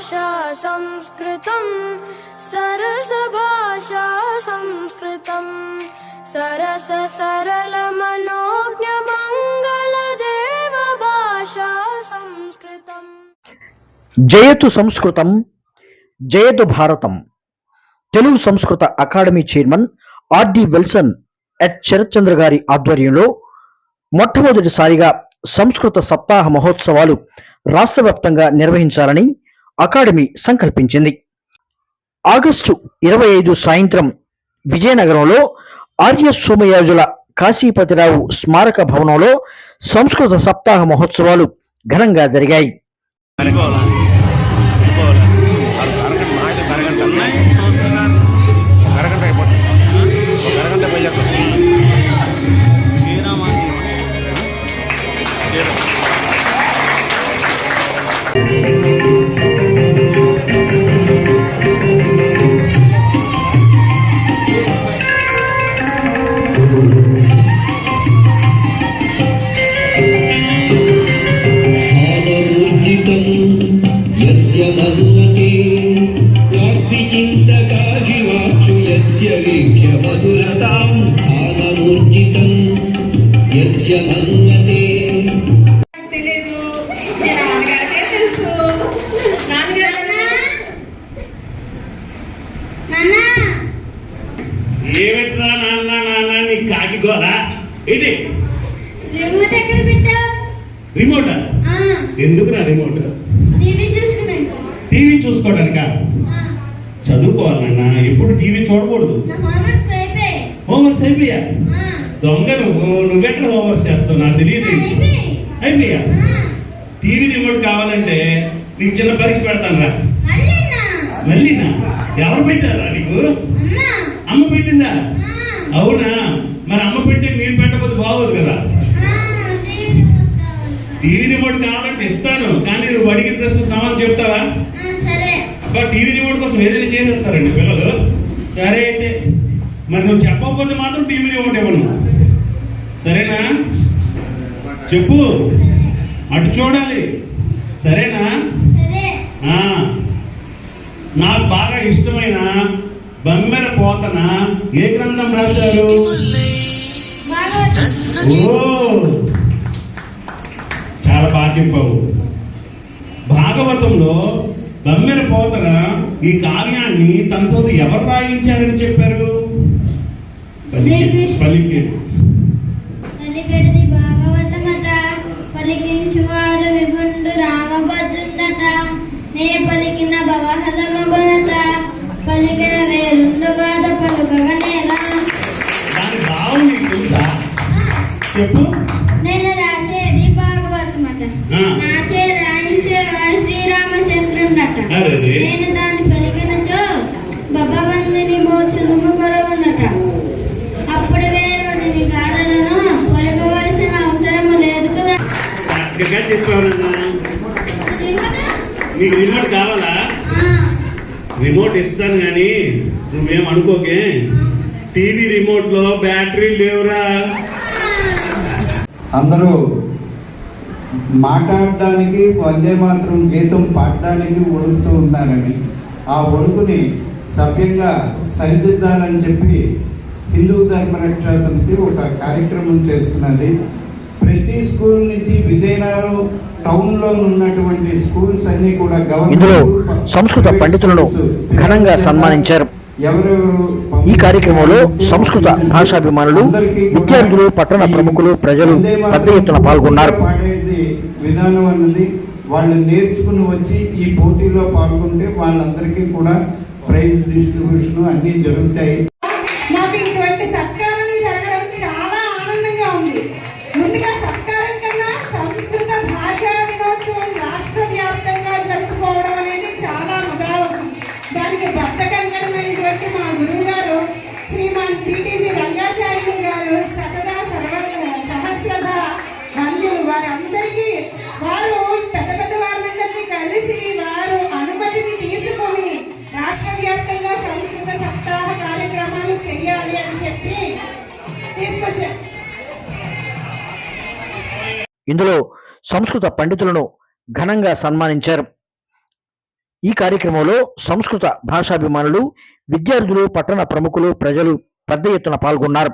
भाषा संस्कृतं सरस भाषा संस्कृतं सरस सरल मनोज्ञ मंगल देव भाषा संस्कृतं। జయతు సంస్కృతం జయతు భారతం. Telugu Samskrita Academy chairman RD Wilson ఎట్ శరత్చంద్ర గారి ఆధ్వర్యంలో మొట్టమొదటిసారిగా సంస్కృత సప్తాహ మహోత్సవాలు రాష్ట్ర వ్యాప్తంగా నిర్వహించాలని అకాడమీ సంకల్పించింది. ఆగస్టు 25 సాయంత్రం విజయనగరంలో ఆర్య సోమయాజుల కాశీపతిరావు స్మారక భవనంలో సంస్కృత సప్తాహ మహోత్సవాలు ఘనంగా జరిగాయి. ఏమిట్రా నాన్న నాన్న నీ కాకి గోల ఏంటి? రిమోట్ ఎక్కడ పెట్టావు? రిమోట్ ఎందుకురా? రిమోట్ టీవీ చూసుకోవడానికా? చదువుకోవాలి నాన్న, ఎప్పుడు టీవీ చూడకూడదు. హోంవర్క్స్ అయిపోయా? దొంగ నువ్వెక్కడ హోంవర్క్ చేస్తావు నాకు తెలియదు. అయిపోయా? టీవీ రిమోట్ కావాలంటే నీకు చిన్న పరీక్ష పెడతాను రా. మళ్ళీనా? ఎవరు పెట్టారా నీకు? అమ్మ పెట్టిందా? అవునా? మరి అమ్మ పెట్టి నేను పెట్టకపోతే బాగోదు కదా. టీవీ రిమోట్ కావాలంటే ఇస్తాను, కానీ నువ్వు అడిగిన ప్రశ్న సమాధానం చెప్తావా? అబ్బా, టీవీ రిమోట్ కోసం ఏదైనా చేసేస్తారండి పిల్లలు. సరే అయితే మరి నువ్వు చెప్పకపోతే మాత్రం టీవీ రిమోట్ ఇవ్వను, సరేనా? చెప్పు, అటు చూడాలి, సరేనా? నాకు బాగా ఇష్టమైన బమ్మెర పోతన ఏ గ్రంథం రాశారు? ఓ, చాలా బాగా చెప్పావు. భాగవతంలో బమ్మెర పోతన ఈ కావ్యాన్ని తనతో ఎవరు రాయించారని చెప్పారు? పలికేడు. పలికించువారు విభుండు రామభద్రుండట, నే పలికిన భవహదమగునట, పలికిన వేరుండుగాద పలుకగనేలా. దాని భావం నీకు తెలుసా? చెప్పు. నేను రాసేది భాగవతం అట, నాచే రాయించేవాడు శ్రీరామచంద్రుండట, నేను దాన్ని పలికినచో భగవంతుని మోచనము కొరగునట, అప్పుడు వేరుడిని గాథలను పలుకవలసిన అవసరము లేదు కదా. చక్కగా చెప్పావన్నా. నీకు రిమోట్ కావాలా? రిమోట్ ఇస్తాను కానీ నువ్వేం అనుకోకే, టీవీ రిమోట్ లో బ్యాటరీ లేవురా. అందరూ మాట్లాడడానికి వందే మాత్రం గీతం పాడడానికి వణుకుతూ ఉన్నారని, ఆ వణుకుని సభ్యంగా సరిదిద్దాలని చెప్పి హిందూ ధర్మరక్షా సమితి ఒక కార్యక్రమం చేస్తున్నది. ప్రతి స్కూల్ నుంచి విజయనగరం టౌన్ లో ఉన్నటువంటి స్కూల్స్ అన్ని కూడా ఇందులో సంస్కృత పండితులను ఘనంగా సన్మానించారు. ఈ కార్యక్రమంలో సంస్కృత భాషాభిమానులు, విద్యార్థులు, పట్టణ ప్రముఖులు, ప్రజలు పెద్ద ఎత్తున పాల్గొన్నారు. విధానం అన్నది వాళ్ళు నేర్చుకుని వచ్చి ఈ పోటీలో పాల్గొంటే వాళ్ళందరికీ కూడా ప్రైజ్ డిస్ట్రిబ్యూషన్ అన్ని జరుగుతాయి. నాకు ఇటువంటి సత్కారం జరగడం చాలా ఆనందంగా ఉంది. ముందుగా సత్కారం కన్నా సంస్కృత భాషా దినోత్సవం రాష్ట్ర వ్యాప్తంగా జరుపుకోవడం అనేది చాలా ముదావకం. దానికి బద్ధకంకరమైనటువంటి మా గురువు గారు శ్రీమాన్ టిటిజి రంగాచార్యులు గారు సతదా సహస్రధ వంద్యులు, వారందరికీ వారు పెద్ద పెద్ద వారందరినీ కలిసి వారు అనుమతిని తీసుకొని రాష్ట్ర వ్యాప్తంగా సంస్కృత సప్తాహ కార్యక్రమాలు చేయాలి అని చెప్పి తీసుకొచ్చారు. ఇందులో సంస్కృత పండితులను ఘనంగా సన్మానించారు. ఈ కార్యక్రమంలో సంస్కృత భాషాభిమానులు, విద్యార్థులు, పట్టణ ప్రముఖులు, ప్రజలు పెద్ద ఎత్తున పాల్గొన్నారు.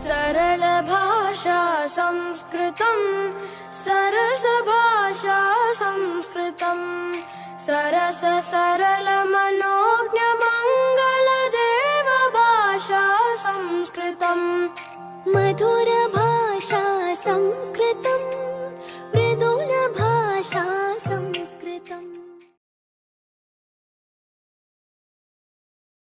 सरल भाषा संस्कृतं सरस भाषा संस्कृतं सरस सरल मनोज्ञ मंगल देव भाषा संस्कृतं मधुर भाषा संस्कृतं